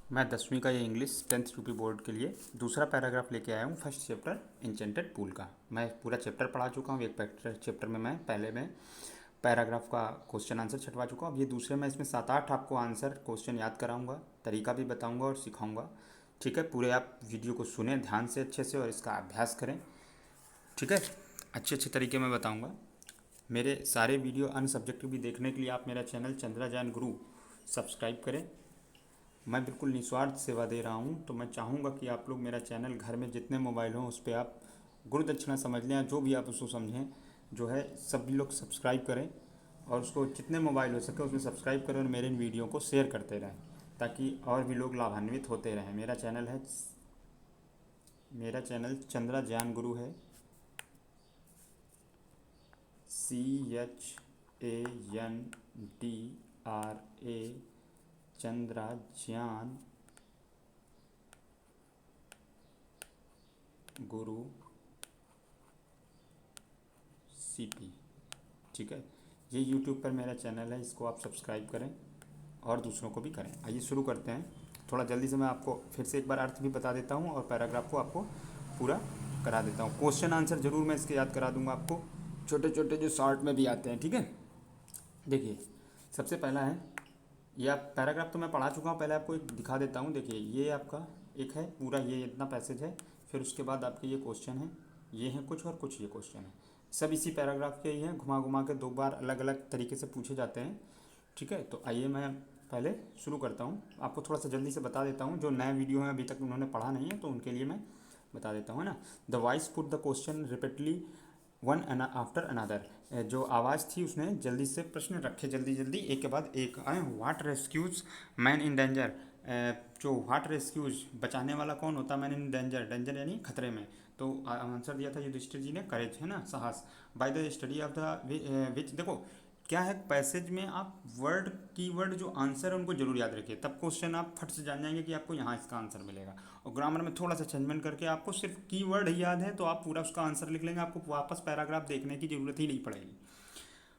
मैं 10वीं का ये इंग्लिश 10th यूपी बोर्ड के लिए दूसरा पैराग्राफ लेके आया हूँ फर्स्ट चैप्टर इंचेंटेड पूल का। मैं पूरा चैप्टर पढ़ा चुका हूँ। एक चैप्टर में मैं पहले में पैराग्राफ का क्वेश्चन आंसर छटवा चुका हूँ। अब ये दूसरे में इसमें 7-8 आपको आंसर क्वेश्चन याद कराऊंगा, तरीका भी बताऊंगा और सिखाऊंगा। ठीक है, पूरे आप वीडियो को सुने ध्यान से अच्छे से और इसका अभ्यास करें। ठीक है, अच्छे अच्छे तरीके में बताऊँगा। मेरे सारे वीडियो अन्य सब्जेक्ट भी देखने के लिए आप मेरा चैनल चंद्रा जैन गुरु सब्सक्राइब करें। मैं बिल्कुल निस्वार्थ सेवा दे रहा हूँ, तो मैं चाहूँगा कि आप लोग मेरा चैनल घर में जितने मोबाइल हों उस पर आप गुरु दक्षिणा समझ लें, जो भी आप उसको समझें, जो है सभी लोग सब्सक्राइब करें और उसको जितने मोबाइल हो सके उसमें सब्सक्राइब करें और मेरे इन वीडियो को शेयर करते रहें ताकि और भी लोग लाभान्वित होते रहें। मेरा चैनल चंद्रा ज्ञान गुरु है, CHANDRA चंद्रा ज्ञान गुरु CP। ठीक है, ये YouTube पर मेरा चैनल है, इसको आप सब्सक्राइब करें और दूसरों को भी करें। आइए शुरू करते हैं। थोड़ा जल्दी से मैं आपको फिर से एक बार अर्थ भी बता देता हूँ और पैराग्राफ को आपको पूरा करा देता हूँ। क्वेश्चन आंसर जरूर मैं इसके याद करा दूंगा आपको, छोटे छोटे जो शॉर्ट में भी आते हैं। ठीक है, देखिए सबसे पहला है, ये आप पैराग्राफ तो मैं पढ़ा चुका हूँ, पहले आपको एक दिखा देता हूँ। देखिए ये आपका एक है पूरा, ये इतना पैसेज है, फिर उसके बाद आपके ये क्वेश्चन है, ये हैं कुछ और कुछ ये क्वेश्चन है, सब इसी पैराग्राफ के ही हैं, घुमा घुमा के 2 बार अलग अलग तरीके से पूछे जाते हैं। ठीक है, तो आइए मैं पहले शुरू करता हूँ। आपको थोड़ा सा जल्दी से बता देता हूँ, जो नए वीडियो हैं अभी तक उन्होंने पढ़ा नहीं है तो उनके लिए मैं बता देता हूँ, है ना। The voice put the question repeatedly one after another. जो आवाज़ थी उसने जल्दी से प्रश्न रखे, जल्दी जल्दी एक के बाद एक आए। What rescues man in danger, जो व्हाट रेस्क्यूज बचाने वाला कौन होता है, मैन इन डेंजर, डेंजर यानी खतरे में। तो आंसर दिया था युधिष्ठिर जी ने, करेज, है ना, साहस। By the study of the which, देखो क्या है पैसेज में, आप वर्ड कीवर्ड जो आंसर है उनको जरूर याद रखिए, तब क्वेश्चन आप फट से जान जाएंगे कि आपको यहाँ इसका आंसर मिलेगा। और ग्रामर में थोड़ा सा चेंजमेंट करके आपको सिर्फ कीवर्ड ही याद है तो आप पूरा उसका आंसर लिख लेंगे, आपको वापस पैराग्राफ देखने की जरूरत ही नहीं पड़ेगी।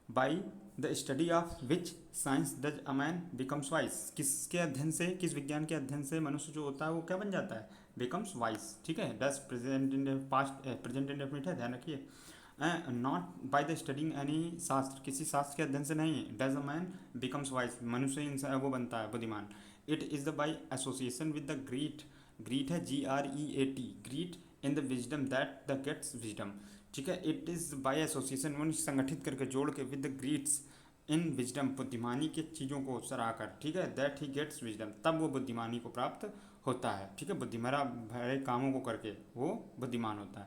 By the study of which science does a man becomes vice, किसके अध्ययन से, किस विज्ञान के अध्ययन से मनुष्य जो होता है वो क्या बन जाता है, बिकम्स वाइस। ठीक है, does present in past, present indefinite है, ध्यान रखिए। Not by the studying any शास्त्र, किसी शास्त्र के अध्ययन से नहीं। Does a man becomes vice, मनुष्य इंसान वो बनता है बुद्धिमान। It is the by association with the greet, greet है GREAT, greet in the wisdom that the gates wisdom. ठीक है, इट इज़ बाय एसोसिएशन, मनुष्य संगठित करके जोड़ के, with the greets in wisdom, बुद्धिमानी के चीज़ों को सराकर, ठीक है, दैट ही गेट्स विजडम, तब वो बुद्धिमानी को प्राप्त होता है। ठीक है, बुद्धिमरा भरे कामों को करके वो बुद्धिमान होता है।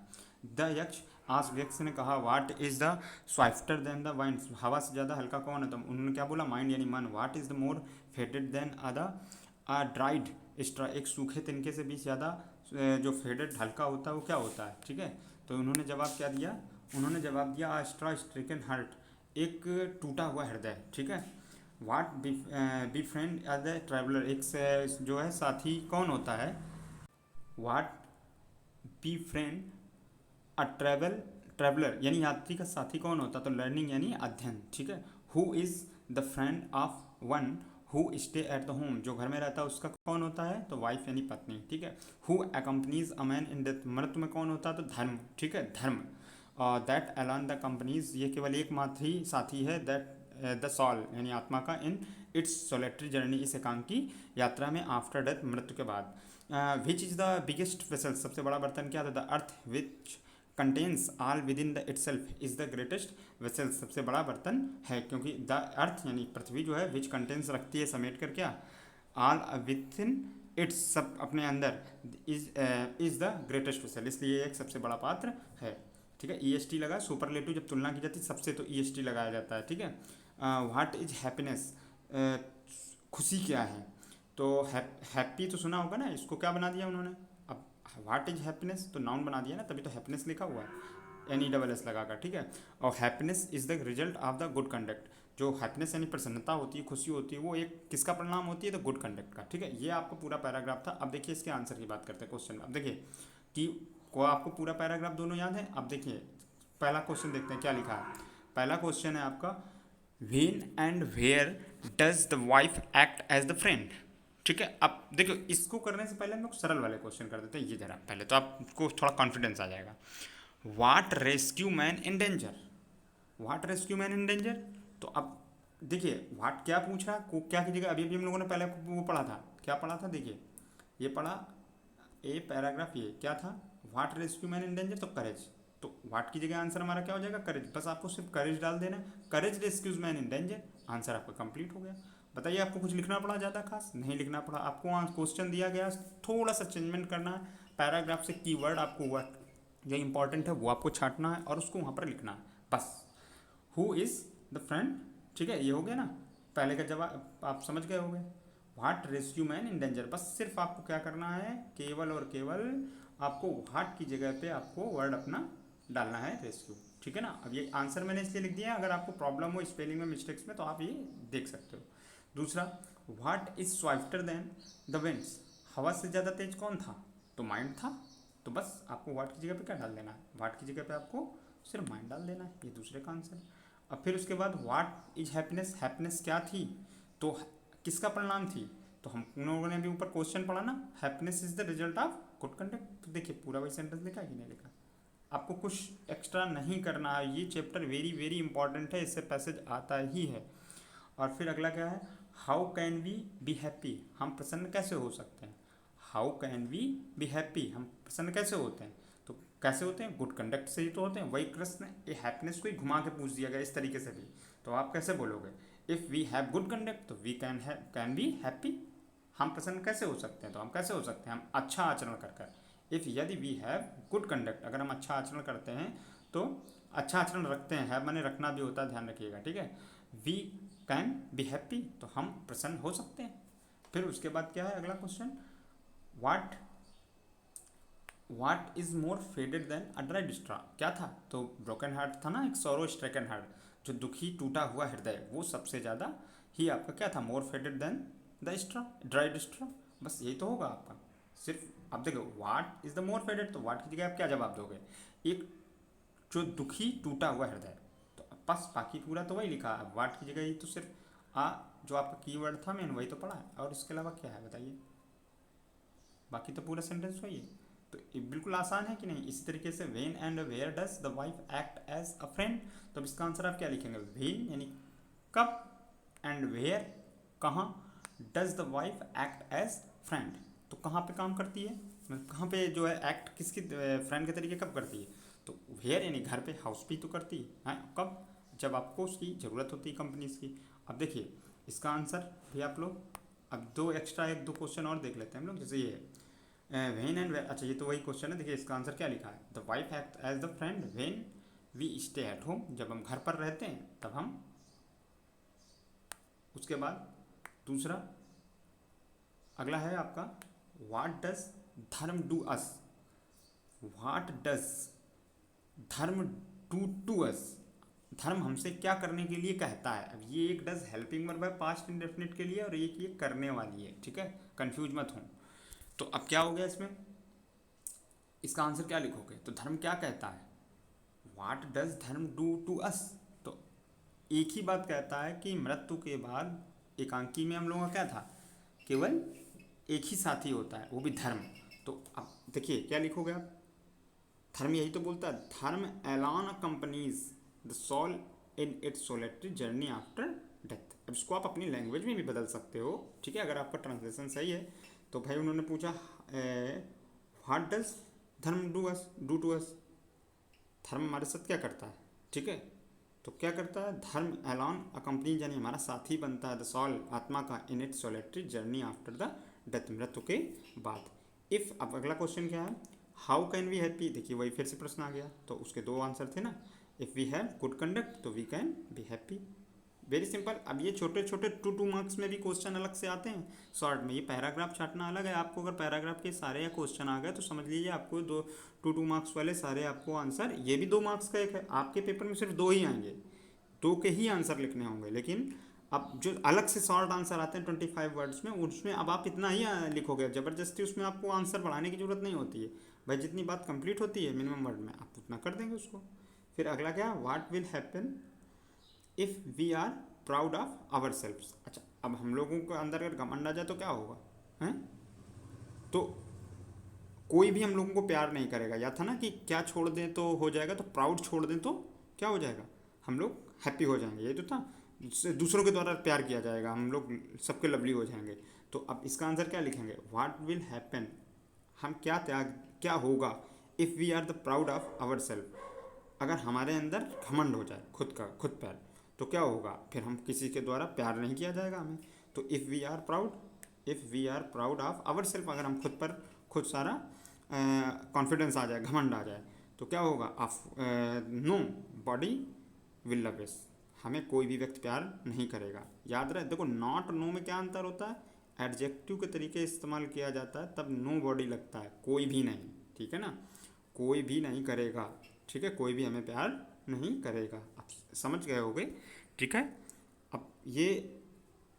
द यक्ष, आज यक्ष ने कहा, what is the swifter than the wind, हवा से ज़्यादा हल्का कौन है, तो उन्होंने क्या बोला, माइंड यानी मन। What is the more faded than a dried straw, एक सूखे तिनके से भी ज़्यादा जो फेडेड हल्का होता है वो क्या होता है। ठीक है, तो उन्होंने जवाब क्या दिया, उन्होंने जवाब दिया, आ स्ट्रा स्ट्रिकन हार्ट, एक टूटा हुआ हृदय। ठीक है, what be friend as a traveller, एक से जो है साथी कौन होता है, what be friend a traveller यानी यात्री का साथी कौन होता है, तो लर्निंग यानी अध्ययन। ठीक है, who is the friend of one who stay at the home, जो घर में रहता है उसका कौन होता है, तो वाइफ यानी पत्नी। ठीक है, who accompanies a man in death, मृत्यु में कौन होता है, तो धर्म। ठीक है, धर्म। दैट अलान द कंपनीज, ये केवल एकमात्र ही साथी है, दैट द सॉल यानी आत्मा का, इन इट्स सोलेटरी जर्नी, इस एकांकी यात्रा में, आफ्टर डेथ, मृत्यु के बाद। Which is the biggest vessel, सबसे बड़ा बर्तन क्या था, the earth which contains all with in the itself is the greatest vessel, सबसे बड़ा बर्तन है, क्योंकि द अर्थ यानी पृथ्वी जो है, विच कंटेन्स रखती है, समेट कर, क्या, ऑल विद इन इट्स, सब अपने अंदर, इज द ग्रेटेस्ट वेसल, इसलिए एक सबसे बड़ा पात्र है। ठीक है, EST लगा, सुपरलेटिव जब तुलना की जाती है सबसे तो EST लगाया जाता है। ठीक है, व्हाट इज हैप्पीनेस, खुशी क्या है, तो हैप्पी तो सुना होगा ना, इसको क्या बना दिया उन्होंने, अब व्हाट इज हैप्पीनेस तो नाउन बना दिया ना, तभी तो हैप्पीनेस लिखा हुआ है NESS लगाकर। ठीक है, और happiness is the result of the good conduct, जो हैप्पीनेस यानी प्रसन्नता होती है, खुशी होती है, वो एक किसका परिणाम होती है, तो गुड कंडक्ट का। ठीक है, ये आपको पूरा पैराग्राफ था। अब देखिए इसके आंसर की बात करते हैं क्वेश्चन। अब देखिए कि को आपको पूरा पैराग्राफ दोनों याद है। अब देखिए पहला क्वेश्चन देखते हैं क्या लिखा है। पहला क्वेश्चन है आपका, when and where does the wife act as the friend. ठीक है। अब देखो इसको करने से पहले हम लोग सरल वाले क्वेश्चन कर देते हैं, ये जरा पहले तो आपको थोड़ा कॉन्फिडेंस आ जाएगा। What rescue man in danger, what rescue man in danger. तो अब देखिए वाट क्या पूछ रहा है, को क्या कीजिएगा, अभी अभी हम लोगों ने पहले वो पढ़ा था, क्या पढ़ा था, देखिए ये पढ़ा ए पैराग्राफ, ये क्या था, वाट रेस्क्यू मैन इन डेंजर, तो करेज, तो वाट की जगह आंसर हमारा क्या हो जाएगा, करेज, बस आपको सिर्फ करेज डाल देना है, courage rescues man in danger, answer आपका कंप्लीट हो गया। बताइए आपको कुछ लिखना पड़ा, ज़्यादा खास नहीं लिखना पड़ा, आपको वहाँ क्वेश्चन दिया गया, थोड़ा सा चेंजमेंट करना है, पैराग्राफ से कीवर्ड आपको वर्ड जो इंपॉर्टेंट है वो आपको छांटना है और उसको वहाँ पर लिखना है बस। हु इज़ द फ्रेंड, ठीक है, ये हो गया ना, पहले का जवाब आप समझ गए होंगे। What rescue man in danger, बस सिर्फ आपको क्या करना है, केवल और केवल आपको व्हाट की जगह पे आपको वर्ड अपना डालना है रेस्क्यू, ठीक है ना। अब ये आंसर मैंने इसलिए लिख दिया है, अगर आपको प्रॉब्लम हो स्पेलिंग में मिस्टेक्स में तो आप ये देख सकते हो। दूसरा, what is swifter than the winds, हवा से ज़्यादा तेज कौन था, तो माइंड था, तो बस आपको व्हाट की जगह पे क्या डाल देना है, व्हाट की जगह पे आपको सिर्फ माइंड डाल देना है, ये दूसरे का आंसर। अब फिर उसके बाद व्हाट इज हैप्पीनेस, हैप्पीनेस क्या थी, तो किसका परिणाम थी, तो हम लोगों ने अभी ऊपर क्वेश्चन पढ़ा ना, happiness is the result of good conduct, तो देखिए पूरा वही सेंटेंस लिखा है कि नहीं लिखा, आपको कुछ एक्स्ट्रा नहीं करना है, ये चैप्टर वेरी वेरी इंपॉर्टेंट है, इससे पैसेज आता ही है। और फिर अगला क्या है, how can we be happy, हम प्रसन्न कैसे हो सकते हैं, how can we be happy, हम प्रसन्न कैसे होते हैं, तो कैसे होते हैं, गुड कंडक्ट से ही तो होते हैं, वही कृष्ण ये हैप्पीनेस को ही घुमा के पूछ दिया गया इस तरीके से भी, तो आप कैसे बोलोगे, if we have good conduct तो वी कैन बी हैप्पी, हम प्रसन्न कैसे हो सकते हैं, तो हम कैसे हो सकते हैं, हम अच्छा आचरण कर कर, इफ़ यदि वी हैव गुड कंडक्ट, अगर हम अच्छा आचरण करते हैं तो अच्छा आचरण रखते हैं, है माने रखना भी होता है, ध्यान रखिएगा, ठीक है, वी कैन बी हैप्पी, तो हम प्रसन्न हो सकते हैं। फिर उसके बाद क्या है अगला question, what what is more faded than a dried straw, क्या था, तो ब्रोकन हार्ट था ना, एक सॉरो स्ट्राइकन हार्ट, जो दुखी टूटा हुआ हृदय, वो सबसे ज़्यादा ही आपका क्या था, मोर faded then the straw, dried straw, बस यही तो होगा आपका। सिर्फ अब देखो what is the more faded, तो वाट की जगह आप क्या जवाब दोगे, एक जो दुखी टूटा हुआ हृदय, तो बस बाकी पूरा तो वही लिखा है, वाट की जगह ही तो सिर्फ जो आपका कीवर्ड था मेन वही तो पढ़ा है, और इसके अलावा क्या है बताइए, बाकी तो पूरा सेंटेंस वही है, तो ये बिल्कुल आसान है कि नहीं। इसी तरीके से when and where does the wife act as a friend, तो अब इसका आंसर आप क्या लिखेंगे, वेन यानी कब, एंड वेयर कहाँ, does the wife act as friend, तो कहाँ पे काम करती है, मतलब कहाँ पे जो है एक्ट किसकी फ्रेंड के तरीके कब करती है, तो वेयर यानी घर पे, हाउस पे तो करती है कब, जब आपको उसकी ज़रूरत होती है कंपनीज की। अब देखिए इसका आंसर भी आप लोग, अब दो एक्स्ट्रा एक दो क्वेश्चन और देख लेते हैं हम लोग, जैसे ये वेन एंड, अच्छा ये तो वही क्वेश्चन है, देखिए इसका आंसर क्या लिखा है, the wife act as the friend when we stay at home, जब हम घर पर रहते हैं तब हम। उसके बाद दूसरा अगला है आपका, वाट डज धर्म डू अस, वाट डज धर्म डू टू अस, धर्म हमसे क्या करने के लिए कहता है। अब ये एक डज हेल्पिंग वर्ब है पास्ट इंडेफिनिट के लिए, और एक ये करने वाली है, ठीक है, कंफ्यूज मत हो। तो अब क्या हो गया इसमें, इसका आंसर क्या लिखोगे, तो धर्म क्या कहता है, वाट डज धर्म डू टू अस, तो एक ही बात कहता है कि मृत्यु के बाद एकांकी में हम लोगों का क्या था, केवल एक ही साथी होता है, वो भी धर्म। तो अब देखिए क्या लिखोगे आप, धर्म यही तो बोलता है, dharma alone accompanies the soul in its solitary journey after death. अब इसको आप अपनी लैंग्वेज में भी बदल सकते हो, ठीक है, अगर आपका ट्रांसलेशन सही है। तो भाई उन्होंने पूछा व्हाट डज धर्म डू टू अस, धर्म हमारे साथ क्या करता है, ठीक है, तो क्या करता है, धर्म एलॉन अकम्पनी यानी हमारा साथी बनता है, द सॉल आत्मा का, in it solitary journey after the death, मृत्यु के बाद। इफ़, अब अगला क्वेश्चन क्या है, हाउ कैन वी हैप्पी, देखिए वही फिर से प्रश्न आ गया, तो उसके दो आंसर थे ना, if we have good conduct तो we can be happy, very simple. अब ये छोटे छोटे 2 मार्क्स में भी क्वेश्चन अलग से आते हैं शॉर्ट में, ये पैराग्राफ छाटना अलग है, आपको अगर पैराग्राफ के सारे या क्वेश्चन आ गए तो समझ लीजिए आपको 2 मार्क्स वाले सारे आपको आंसर, ये भी 2 मार्क्स का एक है, आपके पेपर में सिर्फ 2 ही आएंगे, 2 के ही आंसर लिखने होंगे। लेकिन अब जो अलग से शॉर्ट आंसर आते हैं 25 वर्ड्स में, उसमें अब आप इतना ही लिखोगे, ज़बरदस्ती उसमें आपको आंसर बढ़ाने की जरूरत नहीं होती है भाई, जितनी बात कंप्लीट होती है मिनिमम वर्ड में आप उतना कर देंगे उसको। फिर अगला क्या, what will happen if we are proud of ourselves, अच्छा अब हम लोगों के अंदर अगर घमंड आ जाए तो क्या होगा, हैं। तो कोई भी हम लोगों को प्यार नहीं करेगा, या था ना कि क्या छोड़ दें तो हो जाएगा, तो प्राउड छोड़ दें तो क्या हो जाएगा, हम लोग हैप्पी हो जाएंगे, ये तो था। दूसरों के द्वारा प्यार किया जाएगा, हम लोग सबके लवली हो जाएंगे। तो अब इसका आंसर क्या लिखेंगे, व्हाट विल हैपन, हम क्या त्याग, क्या होगा, if we are the proud of ourself, अगर हमारे अंदर घमंड हो जाए खुद का, खुद पर, तो क्या होगा, फिर हम किसी के द्वारा प्यार नहीं किया जाएगा हमें। तो if we are proud of ourself, अगर हम खुद पर खुद सारा कॉन्फिडेंस आ जाए, घमंड आ जाए, तो क्या होगा, nobody will love us, हमें कोई भी व्यक्ति प्यार नहीं करेगा। याद रहे, देखो नॉट नो में क्या अंतर होता है, एडजेक्टिव के तरीके इस्तेमाल किया जाता है तब नो बॉडी लगता है, कोई भी नहीं, ठीक है ना, कोई भी नहीं करेगा, ठीक है, कोई भी हमें प्यार नहीं करेगा। आप समझ गए होगे, ठीक है। अब ये,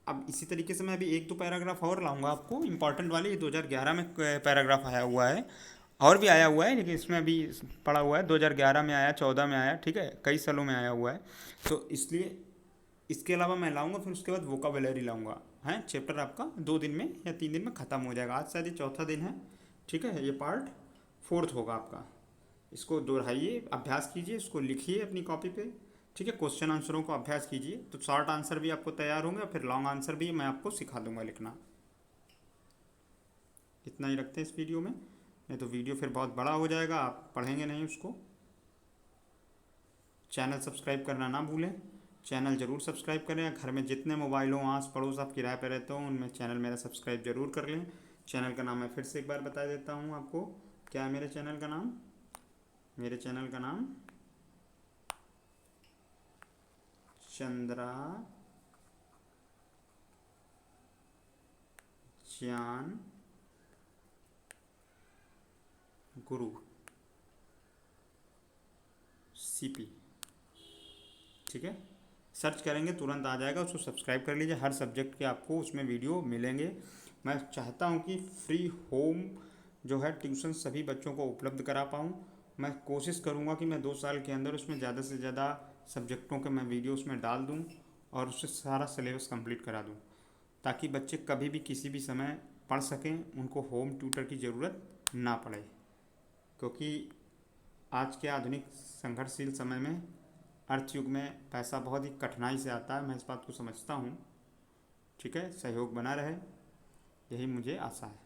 अब इसी तरीके से मैं अभी एक दो पैराग्राफ और लाऊंगा आपको इम्पॉर्टेंट वाले, ये 2011 में पैराग्राफ आया हुआ है, और भी आया हुआ है लेकिन इसमें अभी पड़ा हुआ है, 2011 में आया, 14 में आया, ठीक है, कई सालों में आया हुआ है। तो इसलिए इसके अलावा मैं लाऊंगा, फिर उसके बाद वोकाबुलरी लाऊंगा, है चैप्टर आपका 2 दिन में या 3 दिन में ख़त्म हो जाएगा, आज शायद ये चौथा दिन है, ठीक है, ये पार्ट 4 होगा आपका। इसको दोहराइए, अभ्यास कीजिए, इसको लिखिए अपनी कॉपी पे, ठीक है, क्वेश्चन आंसरों को अभ्यास कीजिए, तो शॉर्ट आंसर भी आपको तैयार होंगे और फिर लॉन्ग आंसर भी मैं आपको सिखा दूंगा लिखना। इतना ही रखते हैं इस वीडियो में, नहीं तो वीडियो फिर बहुत बड़ा हो जाएगा, आप पढ़ेंगे नहीं उसको। चैनल सब्सक्राइब करना ना भूलें, चैनल ज़रूर सब्सक्राइब करें, घर में जितने मोबाइल हों, आस पड़ोस आप किराए पर रहते हो, उनमें चैनल मेरा सब्सक्राइब जरूर कर लें। चैनल का नाम मैं फिर से एक बार बता देता हूँ आपको, क्या है मेरे चैनल का नाम, मेरे चैनल का नाम चंद्रा ज्ञान गुरु CP, ठीक है, सर्च करेंगे तुरंत आ जाएगा, उसको सब्सक्राइब कर लीजिए, हर सब्जेक्ट के आपको उसमें वीडियो मिलेंगे। मैं चाहता हूँ कि फ्री होम जो है ट्यूशन सभी बच्चों को उपलब्ध करा पाऊँ। मैं कोशिश करूँगा कि मैं 2 साल के अंदर उसमें ज़्यादा से ज़्यादा सब्जेक्टों के मैं वीडियो उसमें डाल दूँ और उससे सारा सिलेबस कंप्लीट करा दूँ, ताकि बच्चे कभी भी किसी भी समय पढ़ सकें, उनको होम ट्यूटर की ज़रूरत ना पड़े, क्योंकि आज के आधुनिक संघर्षशील समय में, अर्थ युग में पैसा बहुत ही कठिनाई से आता है, मैं इस बात को समझता हूँ, ठीक है, सहयोग बना रहे, यही मुझे आशा है।